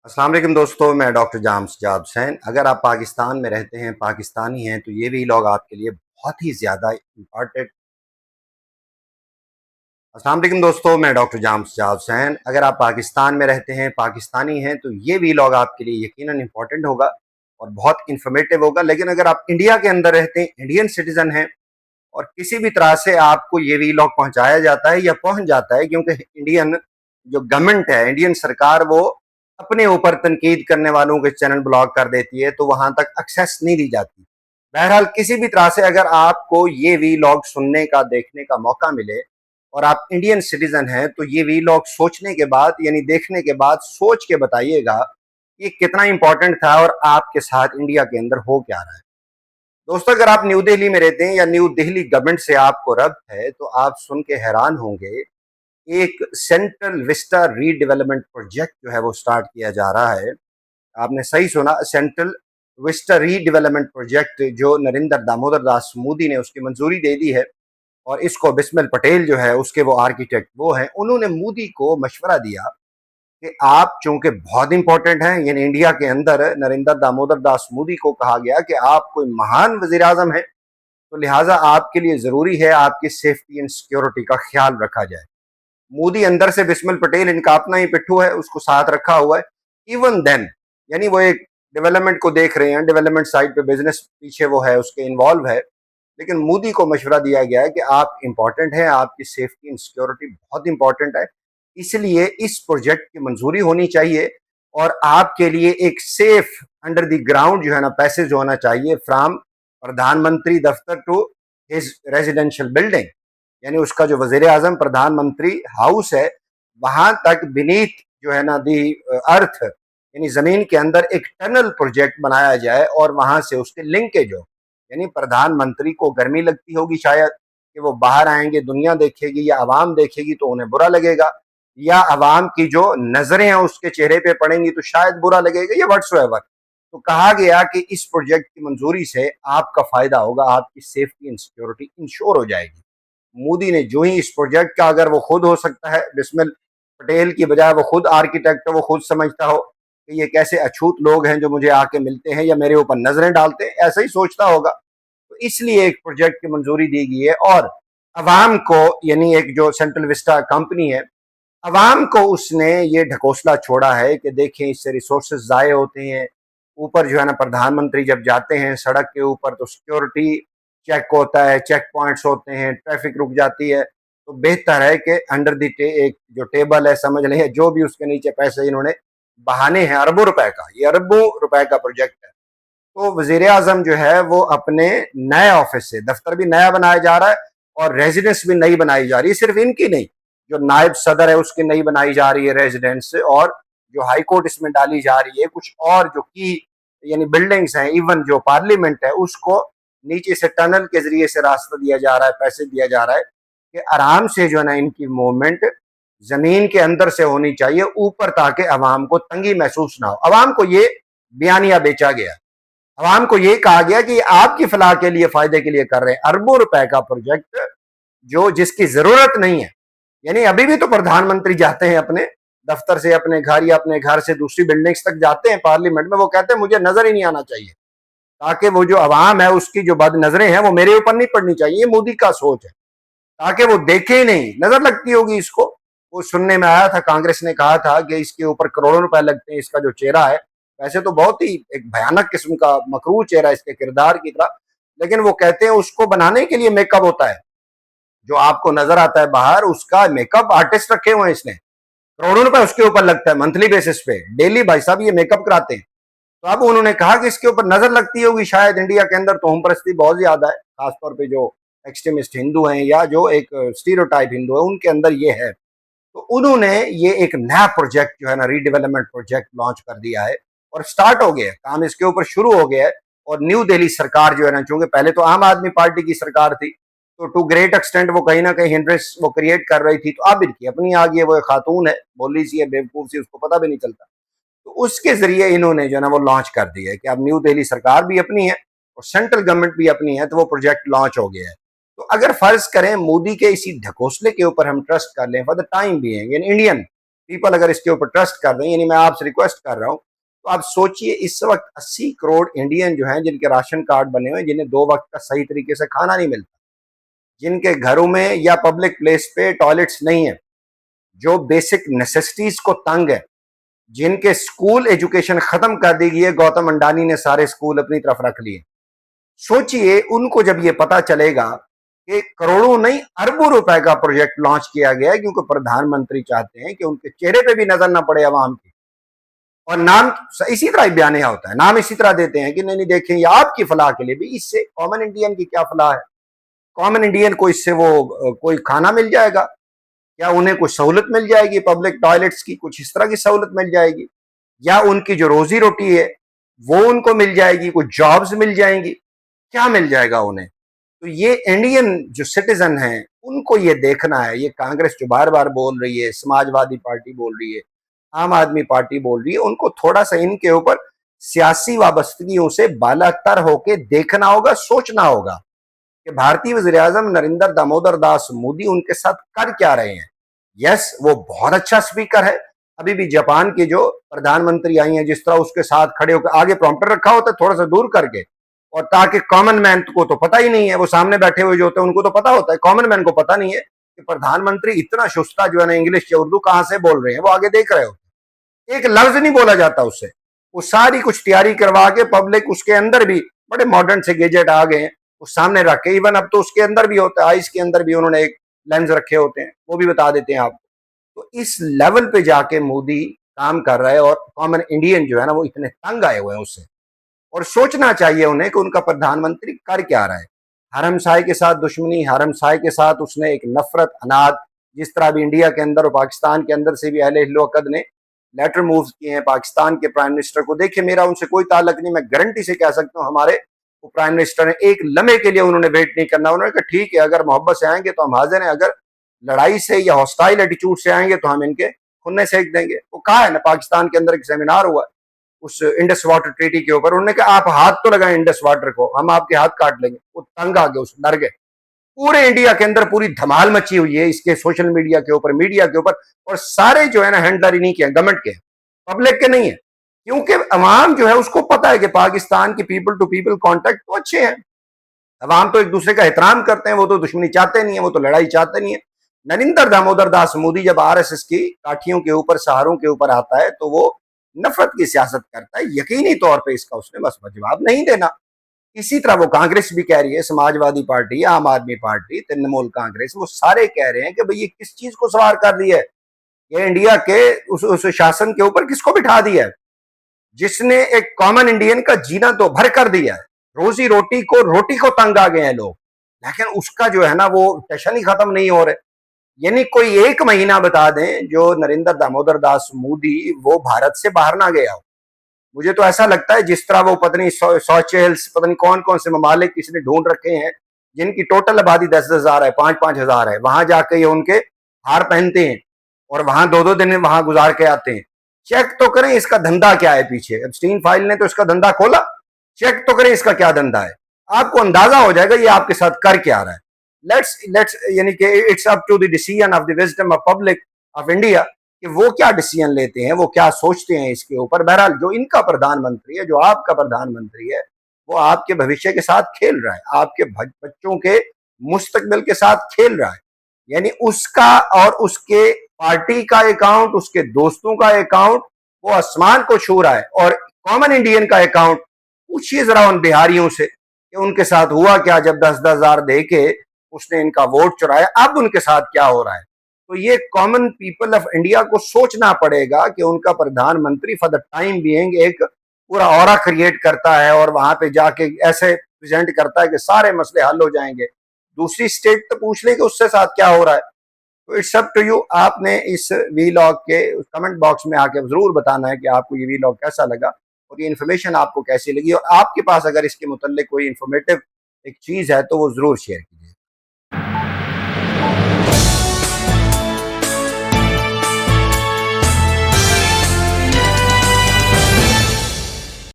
अस्सलाम वालेकुम दोस्तों, मैं डॉक्टर जाम्स जाब हुसैन। अगर आप पाकिस्तान में रहते हैं, पाकिस्तानी हैं, तो ये व्लॉग आपके लिए बहुत ही ज़्यादा इम्पॉर्टेंट। अस्सलाम वालेकुम दोस्तों, मैं डॉक्टर जाम्स जाब हुसैन। अगर आप पाकिस्तान में रहते हैं, पाकिस्तानी हैं, तो ये व्लॉग आपके लिए यकीनन इम्पॉर्टेंट होगा और बहुत इन्फॉर्मेटिव होगा। लेकिन अगर आप इंडिया के अंदर रहते हैं, इंडियन सिटीज़न हैं और किसी भी तरह से आपको ये व्लॉग पहुँचाया जाता है या पहुँच जाता है, क्योंकि इंडियन जो गवर्नमेंट है, इंडियन सरकार, वो अपने ऊपर तनकीद करने वालों के चैनल ब्लॉक कर देती है, तो वहां तक एक्सेस नहीं दी जाती। बहरहाल किसी भी तरह से अगर आपको ये वीलॉग सुनने का, देखने का मौका मिले और आप इंडियन सिटीजन हैं, तो ये वीलॉग सोचने के बाद, यानी देखने के बाद सोच के बताइएगा ये कितना इंपॉर्टेंट था और आपके साथ इंडिया के अंदर हो क्या रहा है। दोस्तों, अगर आप न्यू दिल्ली में रहते हैं या न्यू दिल्ली गवर्नमेंट से आपको रब्त है, तो आप सुन के हैरान होंगे। एक सेंट्रल विस्टा रीडेवलपमेंट प्रोजेक्ट जो है वो स्टार्ट किया जा रहा है। आपने सही सुना, सेंट्रल विस्टा रीडेवलपमेंट प्रोजेक्ट, जो नरेंद्र दामोदर दास मोदी ने उसकी मंजूरी दे दी है। और इसको बिस्मिल पटेल जो है उसके वो आर्किटेक्ट वो हैं, उन्होंने मोदी को मशवरा दिया कि आप चूंकि बहुत इंपॉर्टेंट हैं, यानी इंडिया के अंदर नरेंद्र दामोदर दास मोदी को कहा गया कि आप कोई महान वजीर आजम है, तो लिहाजा आपके लिए जरूरी है आपकी सेफ्टी एंड सिक्योरिटी का ख्याल रखा जाए। मोदी अंदर से बिस्मिल पटेल इनका अपना ही पिट्ठू है, उसको साथ रखा हुआ है। इवन देन, यानी वो एक डेवलपमेंट को देख रहे हैं, डेवलपमेंट साइड पे बिजनेस पीछे वो है, उसके इन्वॉल्व है। लेकिन मोदी को मशवरा दिया गया है कि आप इंपॉर्टेंट हैं, आपकी सेफ्टी एंड सिक्योरिटी बहुत इंपॉर्टेंट है, इसलिए इस प्रोजेक्ट की मंजूरी होनी चाहिए और आपके लिए एक सेफ अंडर द ग्राउंड जो है ना पैसेज होना चाहिए फ्रॉम प्रधानमंत्री दफ्तर टू हिज रेजिडेंशियल बिल्डिंग। यानी उसका जो वजीर आजम प्रधानमंत्री हाउस है, वहां तक बिनीत जो है ना दी अर्थ, यानी जमीन के अंदर एक टनल प्रोजेक्ट बनाया जाए और वहां से उसके लिंकेज हो। यानी प्रधानमंत्री को गर्मी लगती होगी शायद कि वो बाहर आएंगे, दुनिया देखेगी या आवाम देखेगी तो उन्हें बुरा लगेगा, या आवाम की जो नजरें हैं उसके चेहरे पे पड़ेंगी तो शायद बुरा लगेगा, या व्हाट्सएवर। तो कहा गया कि इस प्रोजेक्ट की मंजूरी से आपका फायदा होगा, आपकी सेफ्टी एंड सिक्योरिटी इंश्योर हो जाएगी। मोदी ने जो ही इस प्रोजेक्ट का, अगर वो खुद हो सकता है, बिस्मिल पटेल की बजाय वो खुद आर्किटेक्ट हो, वो खुद समझता हो कि ये कैसे अछूत लोग हैं जो मुझे आके मिलते हैं या मेरे ऊपर नजरें डालते हैं, ऐसा ही सोचता होगा, तो इसलिए एक प्रोजेक्ट की मंजूरी दी गई है। और अवाम को, यानी एक जो सेंट्रल विस्टा कंपनी है, अवाम को उसने ये ढकोसला छोड़ा है कि देखें इससे रिसोर्सेज ज़ाये होते हैं। ऊपर जो है ना प्रधानमंत्री जब जाते हैं सड़क के ऊपर तो सिक्योरिटी चेक होता है, चेक पॉइंट्स होते हैं, ट्रैफिक रुक जाती है। तो बेहतर है कि अंडर द एक जो टेबल है, समझ लें, जो भी उसके नीचे पैसे इन्होंने बहाने हैं अरबों रुपए का, ये अरबों रुपए का प्रोजेक्ट है। तो वजीर आजम जो है वो अपने नए ऑफिस से, दफ्तर भी नया बनाया जा रहा है और रेजिडेंस भी नई बनाई जा रही है। सिर्फ इनकी नहीं, जो नायब सदर है उसकी नई बनाई जा रही है रेजिडेंस, और जो हाई कोर्ट इसमें डाली जा रही है, कुछ और जो की यानी बिल्डिंग्स हैं, इवन जो पार्लियामेंट है उसको नीचे से टनल के जरिए से रास्ता दिया जा रहा है, पैसे दिया जा रहा है कि आराम से जो है ना इनकी मूवमेंट जमीन के अंदर से होनी चाहिए ऊपर, ताकि अवाम को तंगी महसूस ना हो। अवाम को ये बयानिया बेचा गया, अवाम को ये कहा गया कि आपकी फलाह के लिए, फायदे के लिए कर रहे हैं अरबों रुपए का प्रोजेक्ट जो जिसकी जरूरत नहीं है। यानी अभी भी तो प्रधानमंत्री जाते हैं अपने दफ्तर से अपने घर या अपने घर से दूसरी बिल्डिंग्स तक जाते हैं पार्लियामेंट में, वो कहते हैं मुझे नजर ही नहीं आना चाहिए, ताकि वो जो अवाम है उसकी जो बद नजरें हैं वो मेरे ऊपर नहीं पड़नी चाहिए। ये मोदी का सोच है, ताकि वो देखे ही नहीं, नजर लगती होगी इसको। वो सुनने में आया था, कांग्रेस ने कहा था कि इसके ऊपर करोड़ों रुपए लगते हैं, इसका जो चेहरा है वैसे तो बहुत ही एक भयानक किस्म का मकरूह चेहरा इसके किरदार की तरह, लेकिन वो कहते हैं उसको बनाने के लिए मेकअप होता है। जो आपको नजर आता है बाहर, उसका मेकअप आर्टिस्ट रखे हुए हैं इसने, करोड़ों रुपए उसके ऊपर लगता है मंथली बेसिस पे, डेली भाई साहब ये मेकअप कराते हैं। तो अब उन्होंने कहा कि इसके ऊपर नजर लगती होगी शायद, इंडिया के अंदर तोहम परस्ती बहुत ज्यादा है, खासतौर पे जो एक्सट्रीमिस्ट हिंदू हैं या जो एक स्टीरियोटाइप हिंदू है उनके अंदर ये है। तो उन्होंने ये एक नया प्रोजेक्ट जो है ना रीडेवलपमेंट प्रोजेक्ट लॉन्च कर दिया है और स्टार्ट हो गया है, काम इसके ऊपर शुरू हो गया है। और न्यू दिल्ली सरकार जो है ना, चूंकि पहले तो आम आदमी पार्टी की सरकार थी, तो टू ग्रेट एक्सटेंट वो कहीं ना कहीं हिंड्रेस वो क्रिएट कर रही थी, तो अब इनकी अपनी आ गई है, वो एक खातून है, बोली सी है, बेवकूफ सी, उसको पता भी नहीं चलता। तो उसके जरिए इन्होंने जो है ना वो लॉन्च कर दिया है कि अब न्यू दिल्ली सरकार भी अपनी है और सेंट्रल गवर्नमेंट भी अपनी है, तो वो प्रोजेक्ट लॉन्च हो गया है। तो अगर फर्ज करें मोदी के इसी ढकोसले के ऊपर हम ट्रस्ट कर लें फॉर द टाइम भी है, यानी इंडियन पीपल अगर इसके ऊपर ट्रस्ट कर रहे हैं, यानी मैं आपसे रिक्वेस्ट कर रहा हूँ, तो आप सोचिए इस वक्त 80 करोड़ इंडियन जो हैं जिनके राशन कार्ड बने हुए हैं, जिन्हें 2 वक्त का सही तरीके से खाना नहीं मिलता, जिनके घरों में या पब्लिक प्लेस पे टॉयलेट्स नहीं है, जो बेसिक नेसेसिटीज को तंग है, जिनके स्कूल एजुकेशन खत्म कर दी गई है, गौतम अंडानी ने सारे स्कूल अपनी तरफ रख लिए। सोचिए उनको जब ये पता चलेगा कि करोड़ों नहीं अरबों रुपए का प्रोजेक्ट लॉन्च किया गया है, क्योंकि प्रधानमंत्री चाहते हैं कि उनके चेहरे पे भी नजर ना पड़े अवाम की, और नाम इसी तरह बयानिया होता है, नाम इसी तरह देते हैं कि नहीं नहीं देखें ये आपकी फलाह के लिए भी, इससे कॉमन इंडियन की क्या फलाह है? कॉमन इंडियन को इससे वो कोई खाना मिल जाएगा या उन्हें कुछ सहूलत मिल जाएगी, पब्लिक टॉयलेट्स की कुछ इस तरह की सहूलत मिल जाएगी, या उनकी जो रोजी रोटी है वो उनको मिल जाएगी, कुछ जॉब्स मिल जाएंगी, क्या मिल जाएगा उन्हें? तो ये इंडियन जो सिटीजन हैं उनको ये देखना है। ये कांग्रेस जो बार बार बोल रही है, समाजवादी पार्टी बोल रही है, आम आदमी पार्टी बोल रही है, उनको थोड़ा सा इनके ऊपर सियासी वाबस्तगियों से बालातर होके देखना होगा, सोचना होगा कि भारतीय वज़ीर आज़म नरेंद्र दामोदर दास मोदी उनके साथ कर क्या रहे हैं। यस, वो बहुत अच्छा स्पीकर है। अभी भी जापान के जो प्रधानमंत्री आई हैं, जिस तरह उसके साथ खड़े होकर आगे प्रॉम्प्टर रखा होता है थोड़ा सा दूर करके, और ताकि कॉमन मैन को तो पता ही नहीं है, वो सामने बैठे हुए जो होते हैं उनको तो पता होता है, कॉमन मैन को पता नहीं है कि प्रधानमंत्री इतना शुस्ता जो है ना इंग्लिश या उर्दू कहां से बोल रहे हैं, वो आगे देख रहे होते हैं, एक लफ्ज नहीं बोला जाता उससे, वो सारी कुछ तैयारी करवा के पब्लिक उसके अंदर भी बड़े मॉडर्न से गैजेट आ गए हैं, वो सामने रख के, इवन अब तो उसके अंदर भी होता है, आइस के अंदर भी उन्होंने एक लेंस रखे होते हैं, वो भी बता देते हैं आपको। तो इस लेवल पे जाके मोदी काम कर रहा है, और कॉमन इंडियन जो है ना वो इतने तंग आए हुए हैं उससे, और सोचना चाहिए उन्हें कि उनका प्रधानमंत्री कर क्या रहा है। हरमसाय के साथ दुश्मनी, हरमसाय के साथ उसने एक नफरत अनाद, जिस तरह भी इंडिया के अंदर और पाकिस्तान के अंदर से भी अहले हिल्लो अकद ने लेटर मूव किए हैं पाकिस्तान के प्राइम मिनिस्टर को। देखिए मेरा उनसे कोई ताल्लुक नहीं, मैं गारंटी से कह सकता हूँ हमारे वो प्राइम मिनिस्टर ने एक लम्हे के लिए उन्होंने वेट नहीं करना, उन्होंने कहा ठीक है अगर मोहब्बत से आएंगे तो हम हाजिर हैं, अगर लड़ाई से या हॉस्टाइल एटीट्यूड से आएंगे तो हम इनके खुन्ने सेक देंगे। वो कहा है ना, पाकिस्तान के अंदर एक सेमिनार हुआ उस इंडस वाटर ट्रीटी के ऊपर, उन्होंने कहा आप हाथ तो लगाएं इंडस वाटर को, हम आपके हाथ काट लेंगे। वो तंग आ गए, उस डर गए। पूरे इंडिया के अंदर पूरी धमाल मची हुई है इसके सोशल मीडिया के ऊपर, मीडिया के ऊपर, और सारे जो है ना हैंडलर इन्हीं के हैं, गवर्नमेंट के, पब्लिक के नहीं है, क्योंकि अवाम जो है उसको पता है कि पाकिस्तान की पीपल टू पीपल कॉन्टेक्ट तो अच्छे हैं, अवाम तो एक दूसरे का एहतराम करते हैं, वो तो दुश्मनी चाहते नहीं है, वो तो लड़ाई चाहते नहीं है। नरेंद्र दामोदर दास मोदी जब आरएसएस की काठियों के ऊपर, सहारों के ऊपर आता है तो वो नफरत की सियासत करता है, यकीनी तौर पे इसका उसने बस जवाब नहीं देना। इसी तरह वो कांग्रेस भी कह रही है, समाजवादी पार्टी, आम आदमी पार्टी, तृणमूल कांग्रेस, वो सारे कह रहे हैं कि भाई ये किस चीज को सवार कर दिया है, ये इंडिया के उस शासन के ऊपर किसको बिठा दिया है, जिसने एक कॉमन इंडियन का जीना तो भर कर दिया है, रोटी को तंग आ गए हैं लोग, लेकिन उसका जो है ना वो टेंशन ही खत्म नहीं हो रहे। यानी कोई एक महीना बता दें जो नरेंद्र दामोदर दास मोदी वो भारत से बाहर ना गया हो। मुझे तो ऐसा लगता है जिस तरह वो पत्नी सॉचेल्स, पता नहीं कौन कौन से ममालिक इसने ढूंढ रखे हैं जिनकी टोटल आबादी 10,000 है, 5,000 है, वहां जाके ये उनके हार पहनते हैं और वहां 2-2 दिन वहां गुजार के आते हैं। चेक तो करें इसका धंधा क्या है पीछे, एब्स्टीन फाइल ने तो इसका धंधा खोला, चेक तो करें इसका क्या धंधा है, आपको अंदाजा हो जाएगा ये आपके साथ कर क्या रहा है। लेट्स यानी कि it's up to the decision of the wisdom of public of India कि वो क्या डिसीजन लेते हैं, वो क्या सोचते हैं इसके ऊपर। बहरहाल जो इनका प्रधानमंत्री है, जो आपका प्रधानमंत्री है, वो आपके भविष्य के साथ खेल रहा है, आपके बच्चों के मुस्तकबिल के साथ खेल रहा है। यानी उसका और उसके पार्टी का अकाउंट, उसके दोस्तों का अकाउंट वो आसमान को छू रहा है, और कॉमन इंडियन का अकाउंट पूछिए जरा उन बिहारियों से कि उनके साथ हुआ क्या जब 10-10 हजार दे के उसने इनका वोट चुराया, अब उनके साथ क्या हो रहा है। तो ये कॉमन पीपल ऑफ इंडिया को सोचना पड़ेगा कि उनका प्रधानमंत्री फॉर द टाइम बीइंग एक पूरा ऑरा क्रिएट करता है और वहां पे जाके ऐसे प्रेजेंट करता है कि सारे मसले हल हो जाएंगे। दूसरी स्टेट तो पूछ ले कि उसके साथ क्या हो रहा है। तो इट्स अप टू यू, आपने इस वीलॉग के कमेंट बॉक्स में आके जरूर बताना है कि आपको ये वीलॉग कैसा लगा और ये इन्फॉर्मेशन आपको कैसी लगी, और आपके पास अगर इसके मुतल्लिक कोई इन्फॉर्मेटिव एक चीज है तो वो जरूर शेयर कीजिए।